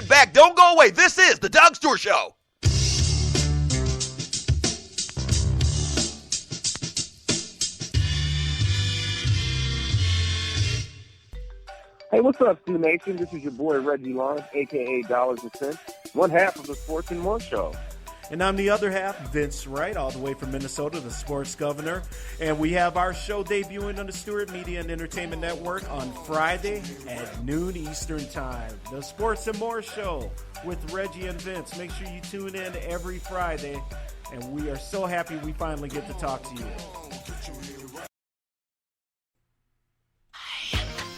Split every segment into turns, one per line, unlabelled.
get back. Don't go away. This is the Doug Stewart Show.
Hey, what's up, Stu Nation? This is your boy Reggie Lawrence, a.k.a. Dollars and Cents, one half of the Sports and More Show.
And I'm the other half, Vince Wright, all the way from Minnesota, the sports governor. And we have our show debuting on the Stewart Media and Entertainment Network on Friday at noon Eastern Time. The Sports and More Show with Reggie and Vince. Make sure you tune in every Friday. And we are so happy we finally get to talk to you.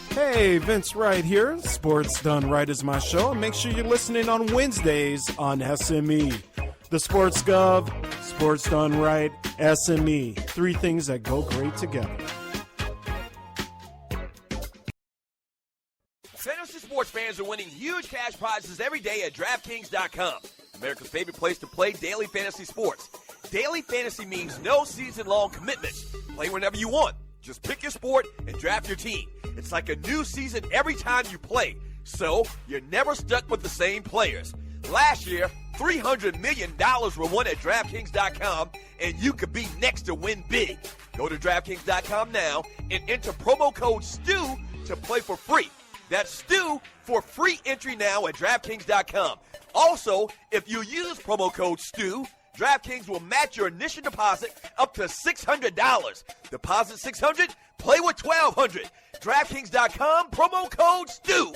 Hey, Vince Wright here. Sports Done Right is my show. And make sure you're listening on Wednesdays on SME. The Sports Gov, Sports Done Right, SME. Three things that go great together.
Fantasy sports fans are winning huge cash prizes every day at DraftKings.com. America's favorite place to play daily fantasy sports. Daily fantasy means no season-long commitments. Play whenever you want. Just pick your sport and draft your team. It's like a new season every time you play, so you're never stuck with the same players. Last year, $300 million were won at DraftKings.com, and you could be next to win big. Go to DraftKings.com now and enter promo code STU to play for free. That's STU for free entry now at DraftKings.com. Also, if you use promo code STU, DraftKings will match your initial deposit up to $600. Deposit $600, play with $1,200. DraftKings.com, promo code STU.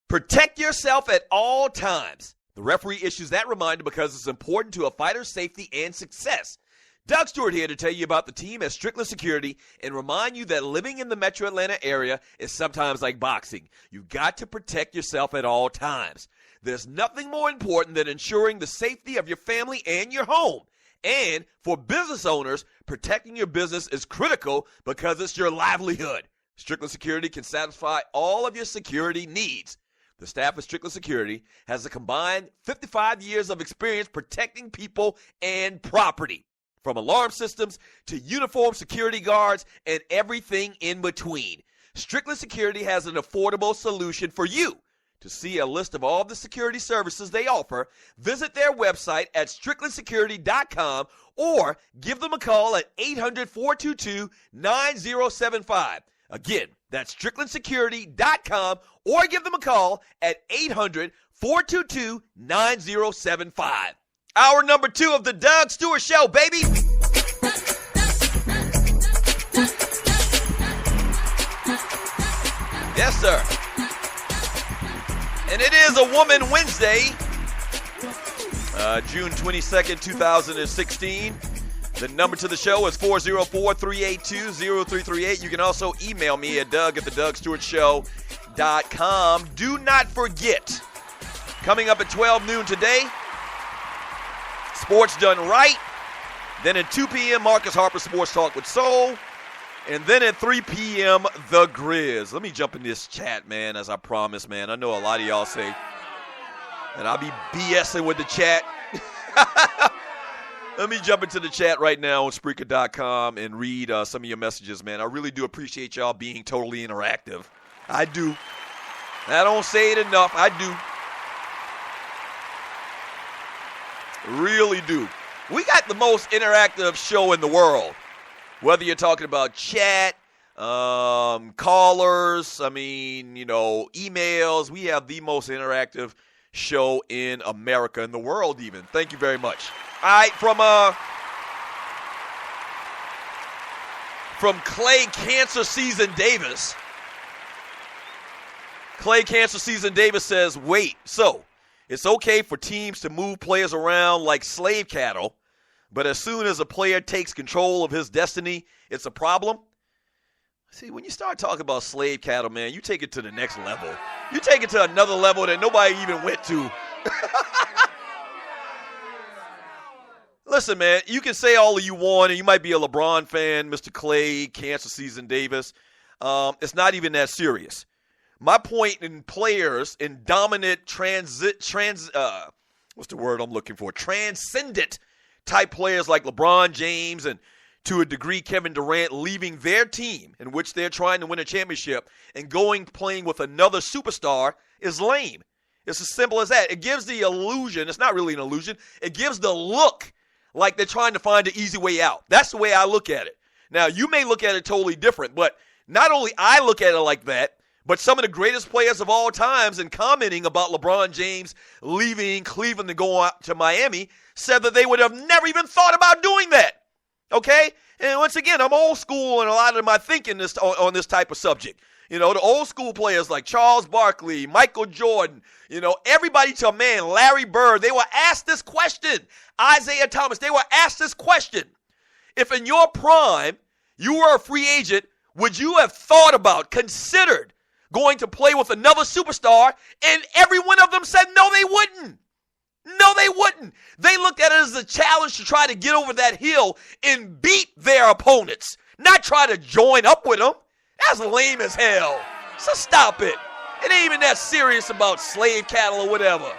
Protect yourself at all times. The referee issues that reminder because it's important to a fighter's safety and success. Doug Stewart here to tell you about the team at Strickland Security and remind you that living in the metro Atlanta area is sometimes like boxing. You've got to protect yourself at all times. There's nothing more important than ensuring the safety of your family and your home. And for business owners, protecting your business is critical because it's your livelihood. Strickland Security can satisfy all of your security needs. The staff of Strickland Security has a combined 55 years of experience protecting people and property. From alarm systems to uniformed security guards and everything in between. Strickland Security has an affordable solution for you. To see a list of all the security services they offer, visit their website at stricklandsecurity.com or give them a call at 800-422-9075. Again, that's stricklandsecurity.com or give them a call at 800-422-9075. Hour number 2 of the Doug Stewart Show, baby. Yes, sir. And it is a Woman Wednesday, June 22nd, 2016. The number to the show is 404-382-0338. You can also email me at doug@thedugstewartshow.com. Do not forget, coming up at 12 noon today, Sports Done Right. Then at 2 p.m., Marcus Harper Sports Talk with Soul. And then at 3 p.m., The Grizz. Let me jump in this chat, man, as I promised, man. I know a lot of y'all say that I'll be BSing with the chat. Let me jump into the chat right now on Spreaker.com and read some of your messages, man. I really do appreciate y'all being totally interactive. I do. I don't say it enough. I do. Really do. We got the most interactive show in the world. Whether you're talking about chat, callers, emails, we have the most interactive show in America, in the world even. Thank you very much. All right, from Clay Cancer Season Davis. Clay Cancer Season Davis says, wait, so it's okay for teams to move players around like slave cattle, but as soon as a player takes control of his destiny, it's a problem? See, when you start talking about slave cattle, man, you take it to the next level. You take it to another level that nobody even went to. Listen, man, you can say all you want, and you might be a LeBron fan, Mr. Clay, Cancer Season Davis. It's not even that serious. My point in players in dominant transcendent type players like LeBron James and to a degree Kevin Durant leaving their team in which they're trying to win a championship and going playing with another superstar is lame. It's as simple as that. It gives the illusion, it's not really an illusion, it gives the look like they're trying to find an easy way out. That's the way I look at it. Now, you may look at it totally different, but not only I look at it like that, but some of the greatest players of all times in commenting about LeBron James leaving Cleveland to go out to Miami said that they would have never even thought about doing that. Okay? And once again, I'm old school in a lot of my thinking on this type of subject. The old school players like Charles Barkley, Michael Jordan, everybody to a man, Larry Bird, they were asked this question. Isaiah Thomas, they were asked this question. If in your prime you were a free agent, would you have thought about, considered going to play with another superstar? And every one of them said no, they wouldn't. No, they wouldn't. They looked at it as a challenge to try to get over that hill and beat their opponents, not try to join up with them. That's lame as hell. So stop it. It ain't even that serious about slave cattle or whatever.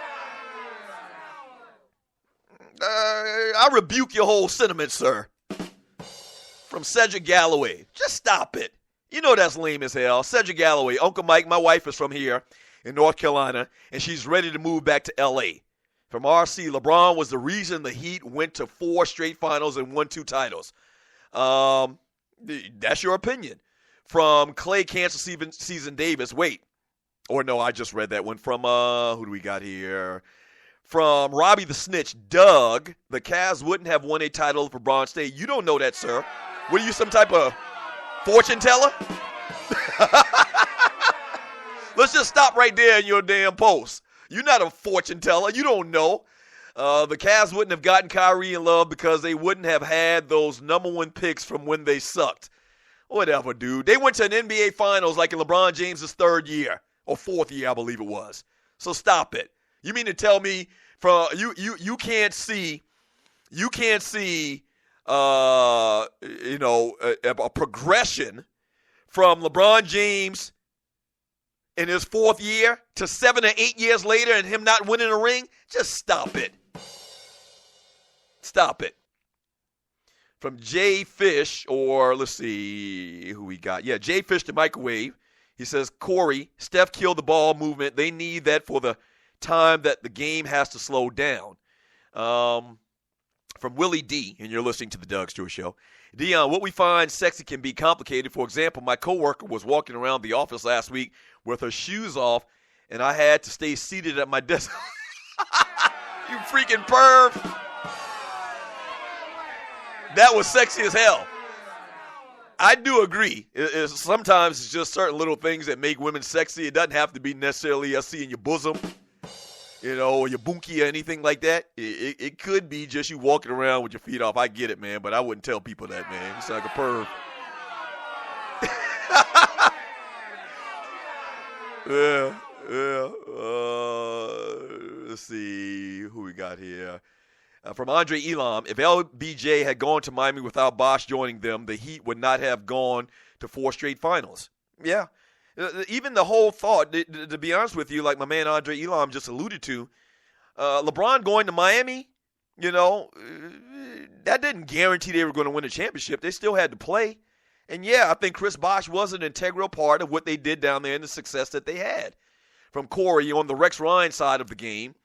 I rebuke your whole sentiment, sir. From Cedric Galloway. Just stop it. You know that's lame as hell. Cedric Galloway, Uncle Mike, my wife is from here in North Carolina, and she's ready to move back to L.A. From RC, LeBron was the reason the Heat went to 4 straight finals and won 2 titles. That's your opinion. From Clay Cancer Season Davis, I just read that one. From, who do we got here? From Robbie the Snitch, Doug, the Cavs wouldn't have won a title for Bron State. You don't know that, sir. What are you, some type of fortune teller? Let's just stop right there in your damn post. You're not a fortune teller. You don't know. The Cavs wouldn't have gotten Kyrie and Love because they wouldn't have had those number 1 picks from when they sucked. Whatever, dude. They went to an NBA Finals like in LeBron James' 3rd year or 4th year, I believe it was. So stop it. You mean to tell me you can't see a progression from LeBron James in his 4th year to 7 or 8 years later and him not winning a ring? Just stop it. Stop it. From Jay Fish, or let's see who we got. Yeah, Jay Fish the Microwave. He says, Corey, Steph killed the ball movement. They need that for the time that the game has to slow down. From Willie D, and you're listening to the Doug Stewart Show. Dion, what we find sexy can be complicated. For example, my coworker was walking around the office last week with her shoes off, and I had to stay seated at my desk. You freaking perv. That was sexy as hell. I do agree. Sometimes it's just certain little things that make women sexy. It doesn't have to be necessarily us seeing your bosom, or your bunkie or anything like that. It could be just you walking around with your feet off. I get it, man, but I wouldn't tell people that, man. You sound like a perv. Yeah. Let's see who we got here. From Andre Elam, if LBJ had gone to Miami without Bosh joining them, the Heat would not have gone to 4 straight finals. Yeah. Even the whole thought, to be honest with you, like my man Andre Elam just alluded to, LeBron going to Miami, that didn't guarantee they were going to win a championship. They still had to play. And, yeah, I think Chris Bosh was an integral part of what they did down there and the success that they had. From Corey on the Rex Ryan side of the game,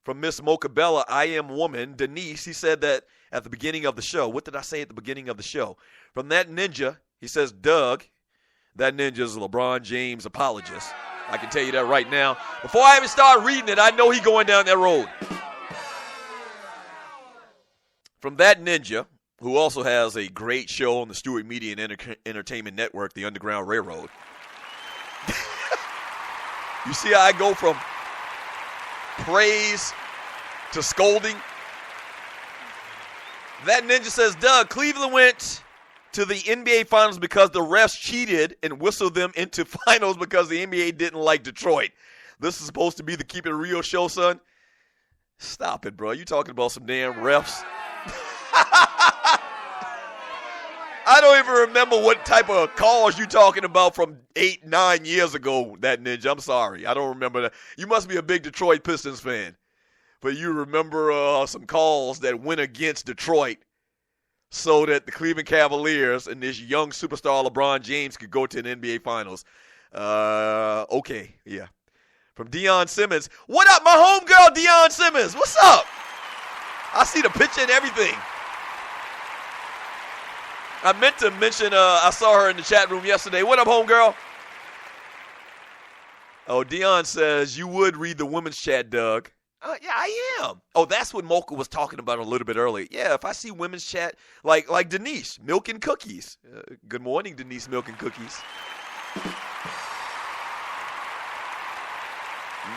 from Miss Mocha Bella, I am woman, Denise, he said that at the beginning of the show. What did I say at the beginning of the show? From that ninja, he says, Doug, that ninja is a LeBron James apologist. I can tell you that right now. Before I even start reading it, I know he's going down that road. From that ninja, who also has a great show on the Stewart Media and Entertainment Network, the Underground Railroad. You see how I go from praise to scolding? That ninja says, Doug, Cleveland went to the NBA Finals because the refs cheated and whistled them into finals because the NBA didn't like Detroit. This is supposed to be the Keep It Real show, son. Stop it, bro. You talking about some damn refs? I don't even remember what type of calls you talking about from 8-9 years ago, that ninja. I'm sorry. I don't remember that. You must be a big Detroit Pistons fan. But you remember some calls that went against Detroit so that the Cleveland Cavaliers and this young superstar LeBron James could go to an NBA Finals. Okay, yeah. From Deion Simmons. What up, my homegirl, Deion Simmons? What's up? I see the picture and everything. I meant to mention I saw her in the chat room yesterday. What up, homegirl? Oh, Deion says, you would read the women's chat, Doug. Yeah, I am. Oh, that's what Mocha was talking about a little bit earlier. Yeah, if I see women's chat, like Denise, Milk and Cookies. Good morning, Denise, Milk and Cookies.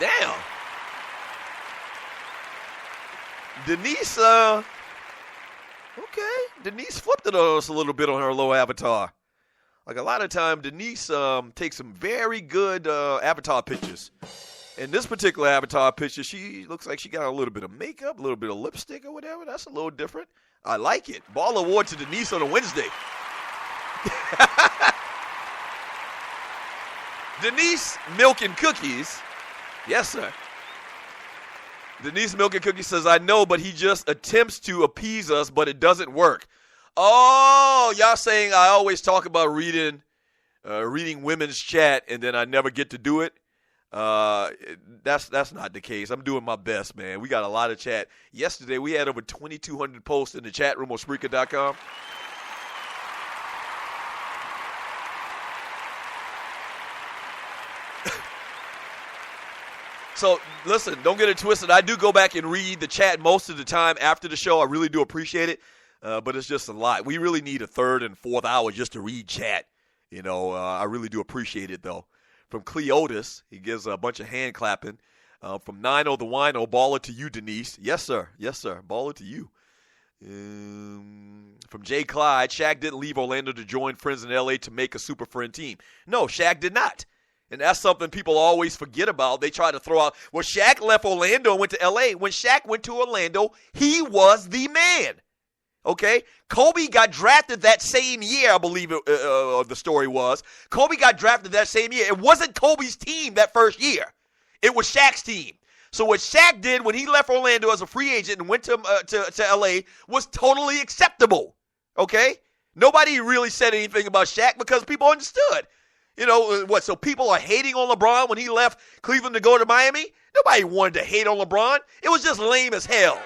Now, Denise, Denise flipped it on us a little bit on her low avatar. Like a lot of time, Denise takes some very good avatar pictures. In this particular avatar picture, she looks like she got a little bit of makeup, a little bit of lipstick or whatever. That's a little different. I like it. Ball award to Denise on a Wednesday. Denise, Milk and Cookies. Yes, sir. Denise, Milk and Cookies says, I know, but he just attempts to appease us, but it doesn't work. Oh, y'all saying I always talk about reading women's chat and then I never get to do it. That's not the case. I'm doing my best, man. We got a lot of chat. Yesterday, we had over 2,200 posts in the chat room on Spreaker.com. So, listen, don't get it twisted. I do go back and read the chat most of the time after the show. I really do appreciate it, but it's just a lot. We really need a third and fourth hour just to read chat. You know, I really do appreciate it, though. From Cleotis, he gives a bunch of hand clapping. From Nino the Wino, baller to you, Denise. Yes, sir. Yes, sir. Baller to you. From Jay Clyde, Shaq didn't leave Orlando to join friends in L.A. to make a super friend team. No, Shaq did not. And that's something people always forget about. They try to throw out, well, Shaq left Orlando and went to L.A. When Shaq went to Orlando, he was the man. Okay? Kobe got drafted that same year, I believe the story was. Kobe got drafted that same year. It wasn't Kobe's team that first year. It was Shaq's team. So what Shaq did when he left Orlando as a free agent and went to L.A. was totally acceptable. Okay? Nobody really said anything about Shaq because people understood. You know, what, so people are hating on LeBron when he left Cleveland to go to Miami? Nobody wanted to hate on LeBron. It was just lame as hell.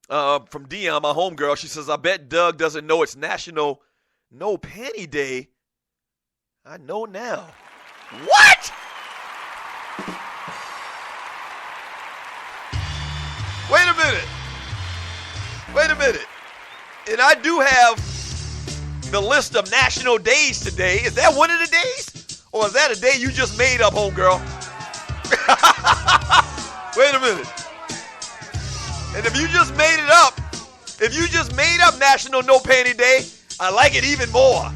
From Dion, my homegirl, she says, I bet Doug doesn't know it's National No Panty Day. I know now. What? Wait a minute. And I do have the list of national days today. Is that one of the days? Or is that a day you just made up, homegirl? Wait a minute. And if you just made up National No Panty Day, I like it even more.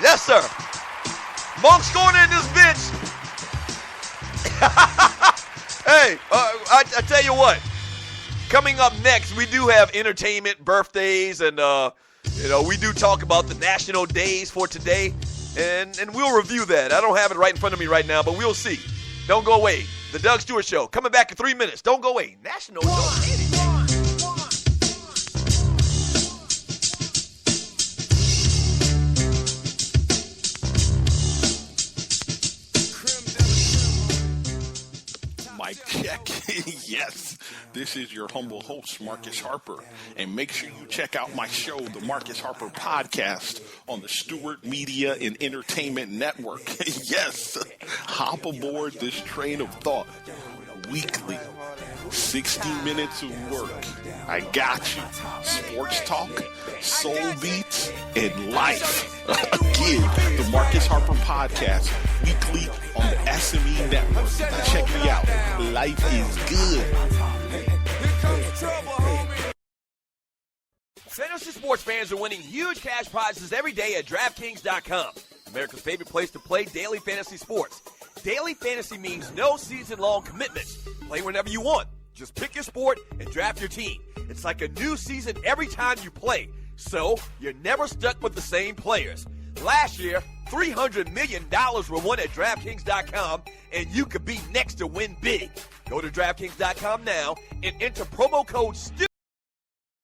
Yes, sir. Monk's going in this bitch. Hey, I tell you what. Coming up next, we do have entertainment, birthdays, and we do talk about the national days for today, and we'll review that. I don't have it right in front of me right now, but we'll see. Don't go away. The Doug Stewart Show, coming back in 3 minutes. Don't go away. National No Panty Day.
Mic check. Yes, this is your humble host, Marcus Harper. And make sure you check out my show, the Marcus Harper Podcast, on the Stewart Media and Entertainment Network. Yes, hop aboard this train of thought. Weekly, 60 minutes of work. I got you. Sports talk, soul beats, and life. Again, the Marcus Harper Podcast, weekly on the SME Network. Check me out. Life is good.
Fantasy sports fans are winning huge cash prizes every day at DraftKings.com. America's favorite place to play daily fantasy sports. Daily fantasy means no season-long commitments. Play whenever you want. Just pick your sport and draft your team. It's like a new season every time you play, so you're never stuck with the same players. Last year, $300 million were won at DraftKings.com, and you could be next to win big. Go to DraftKings.com now and enter promo code STU